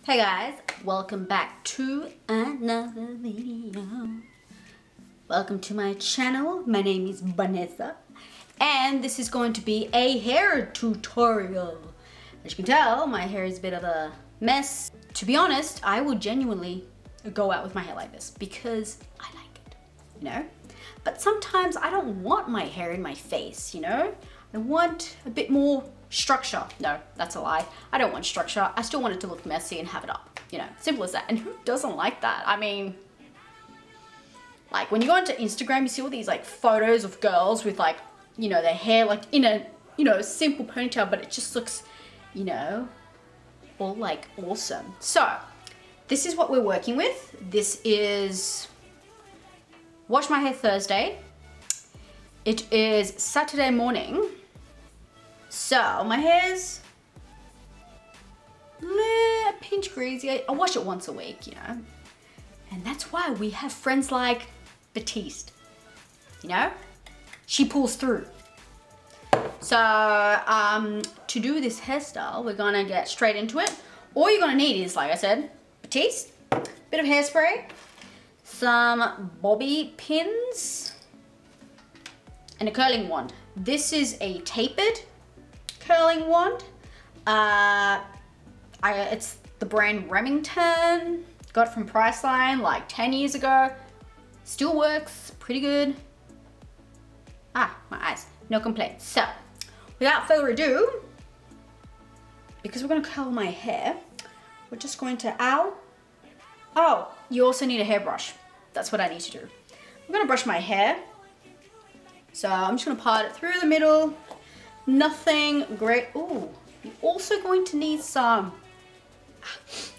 Hey guys, welcome back to another video. Welcome to my channel. My name is Vanessa and this is going to be a hair tutorial. As you can tell, my hair is a bit of a mess. To be honest, I would genuinely go out with my hair like this because I like it, you know? But sometimes I don't want my hair in my face, you know? I want a bit more structure. No, that's a lie. I don't want structure. I still want it to look messy and have it up, you know, simple as that. And who doesn't like that? I mean, like when you go onto Instagram, you see all these like photos of girls with like, you know, their hair like in a, you know, simple ponytail, but it just looks, you know, all like awesome. So this is what we're working with. This is Wash My Hair Thursday. It is Saturday morning. So my hair's a pinch greasy. I wash it once a week, you know. And that's why we have friends like Batiste, you know. She pulls through. So to do this hairstyle, we're gonna get straight into it. All you're gonna need is, like I said, Batiste, bit of hairspray, some bobby pins, and a curling wand. This is a tapered curling wand. It's the brand Remington. Got it from Priceline like 10 years ago. Still works pretty good. Ah, my eyes, no complaints. So, without further ado, because we're gonna curl my hair, we're just going to, oh, you also need a hairbrush. That's what I need to do. I'm gonna brush my hair. So I'm just gonna part it through the middle. Nothing great. Ooh, you're also going to need some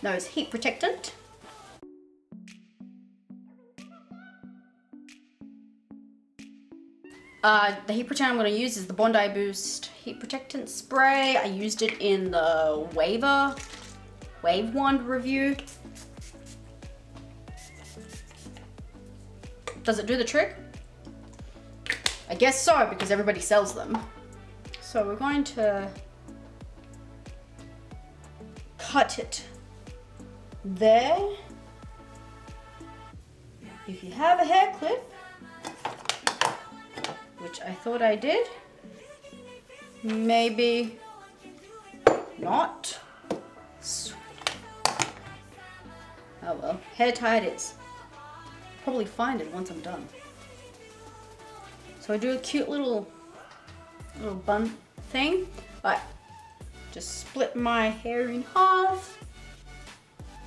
nose heat protectant. The heat protectant I'm going to use is the Bondi Boost heat protectant spray. I used it in the Wave Wand review. Does it do the trick? I guess so, because everybody sells them. So we're going to cut it there. If you have a hair clip, which I thought I did, maybe not. Oh well, hair tie it is. Probably find it once I'm done. So I do a cute little bun thing. Right, just split my hair in half.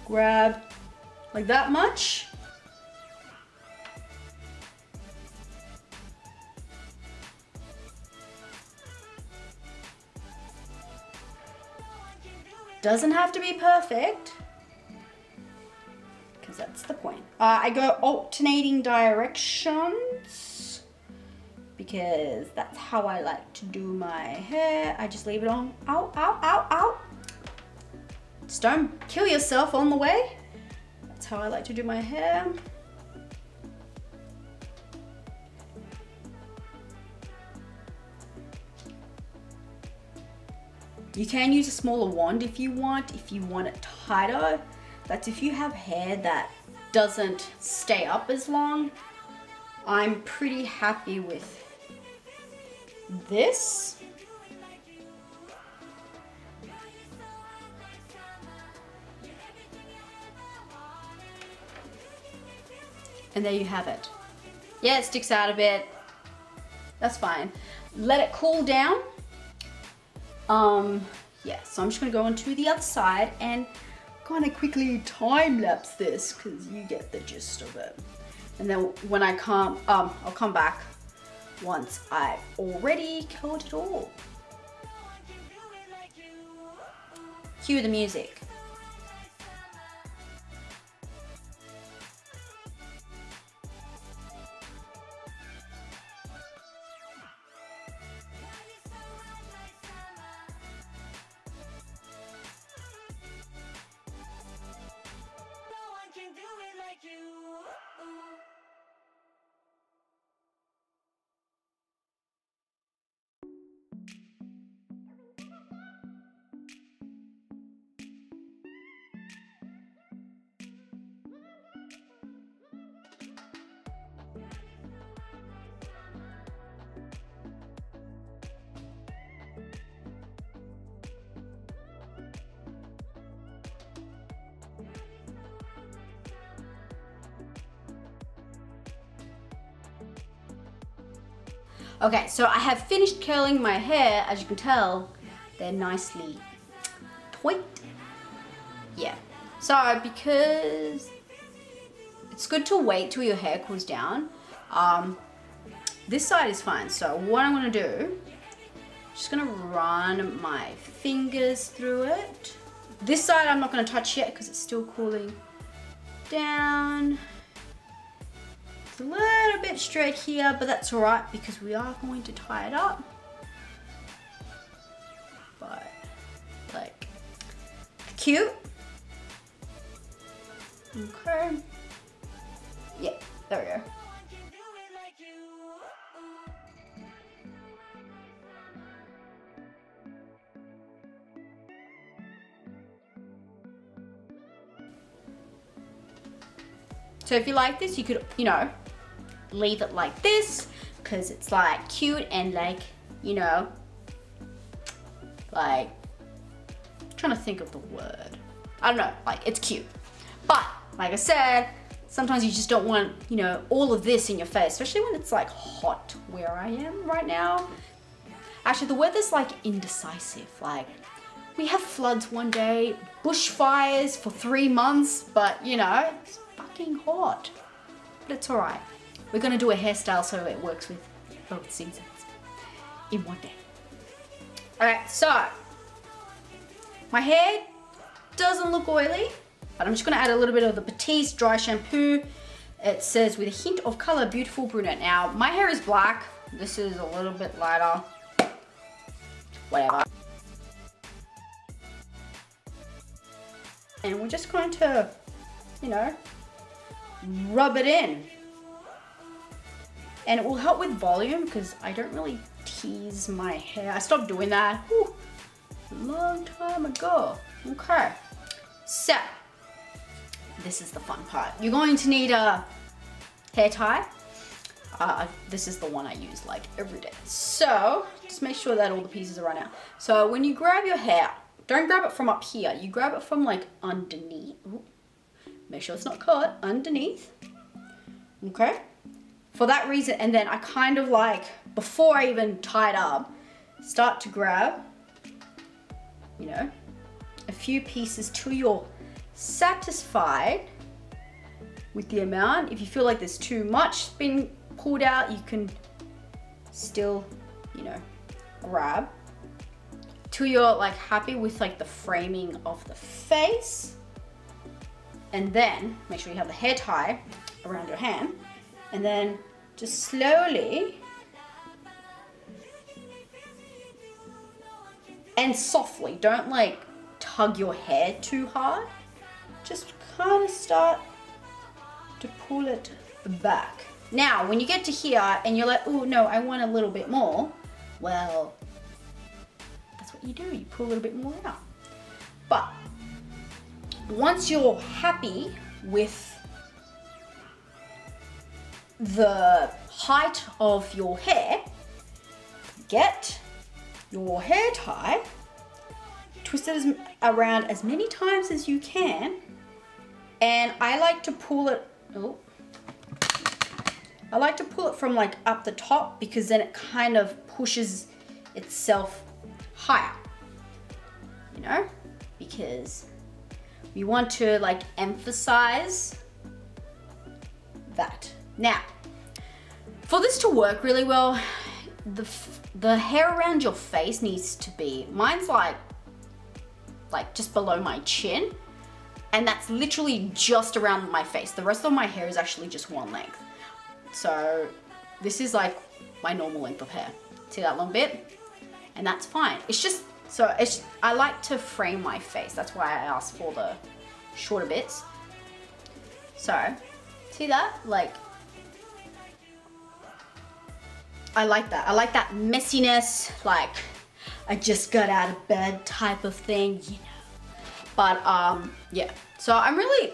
Grab like that much. Doesn't have to be perfect, because that's the point. I go alternating directions because that's how I like to do my hair. I just leave it on. Ow, ow, ow, ow. Just don't kill yourself on the way. That's how I like to do my hair. You can use a smaller wand if you want it tighter. That's if you have hair that doesn't stay up as long. I'm pretty happy with this. And there you have it. Yeah, it sticks out a bit. That's fine. Let it cool down. Yeah, so I'm just gonna go onto the other side and kind of quickly time lapse this because you get the gist of it. And then when I come, I'll come back once I've already curled it all. Cue the music. Okay, so I have finished curling my hair. As you can tell, they're nicely point. Yeah. So because it's good to wait till your hair cools down. This side is fine. So what I'm gonna do, just gonna run my fingers through it. This side I'm not gonna touch yet because it's still cooling down. It's a little bit straight here, but that's all right because we are going to tie it up. But like cute. Okay. Yeah, there we go. So if you like this, you could, you know, leave it like this because it's like cute and like, you know, like, I'm trying to think of the word. I don't know, like it's cute. But like I said, sometimes you just don't want, you know, all of this in your face, especially when it's like hot where I am right now. Actually, the weather's like indecisive. Like we have floods one day, bushfires for 3 months, but you know, it's fucking hot. But it's all right. We're gonna do a hairstyle so it works with both seasons in one day. All right, so my hair doesn't look oily, but I'm just gonna add a little bit of the Batiste Dry shampoo. It says with a hint of color, beautiful brunette. Now, my hair is black. This is a little bit lighter. Whatever. And we're just going to, you know, rub it in. And it will help with volume because I don't really tease my hair. I stopped doing that a long time ago. Okay, so this is the fun part. You're going to need a hair tie. This is the one I use like every day. So just make sure that all the pieces are right out. So when you grab your hair, don't grab it from up here. You grab it from like underneath. Ooh. Make sure it's not caught underneath. Okay. For that reason, and then I kind of like, before I even tie it up, start to grab, you know, a few pieces till you're satisfied with the amount. If you feel like there's too much being pulled out, you can still, you know, grab till you're like happy with like the framing of the face. And then make sure you have the hair tie around your hand, and then just slowly and softly, don't like tug your hair too hard, just kind of start to pull it back. Now when you get to here and you're like, oh no, I want a little bit more, well, that's what you do, you pull a little bit more out. But once you're happy with the height of your hair, get your hair tie, twist it around as many times as you can, and I like to pull it, I like to pull it from like up the top because then it kind of pushes itself higher, you know, because we want to like emphasize that. Now, for this to work really well, the hair around your face needs to be, mine's like just below my chin, and that's literally just around my face. The rest of my hair is actually just one length. So this is like my normal length of hair. See that long bit? And that's fine. It's just, so it's, I like to frame my face. That's why I asked for the shorter bits. So, see that? Like, I like that. I like that messiness, like I just got out of bed type of thing, you know. But yeah, so I'm really,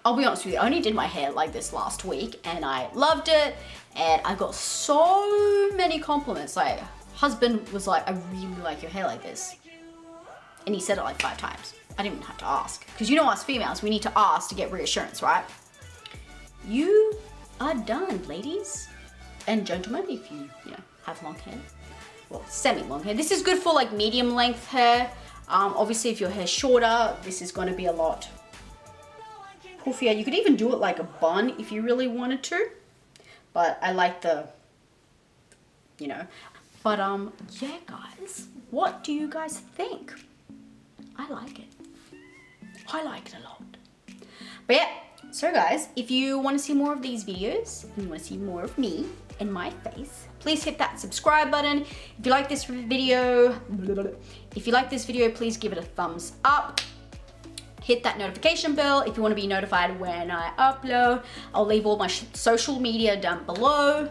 I'll be honest with you, I only did my hair like this last week and I loved it, and I got so many compliments. Like, husband was like, I really like your hair like this. And he said it like 5 times. I didn't even have to ask. Because you know us females, we need to ask to get reassurance, right? You are done, ladies and gentlemen, if you know, have long hair. Well, semi-long hair. This is good for like medium length hair. Obviously if your hair's shorter, this is going to be a lot puffier. You could even do it like a bun if you really wanted to. But I like the, you know. But yeah guys, what do you guys think? I like it. I like it a lot. But yeah, so guys, if you want to see more of these videos, and you want to see more of me and my face, please hit that subscribe button. If you like this video, please give it a thumbs up. Hit that notification bell if you want to be notified when I upload. I'll leave all my social media down below.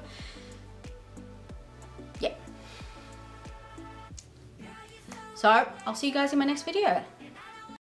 Yeah. So I'll see you guys in my next video.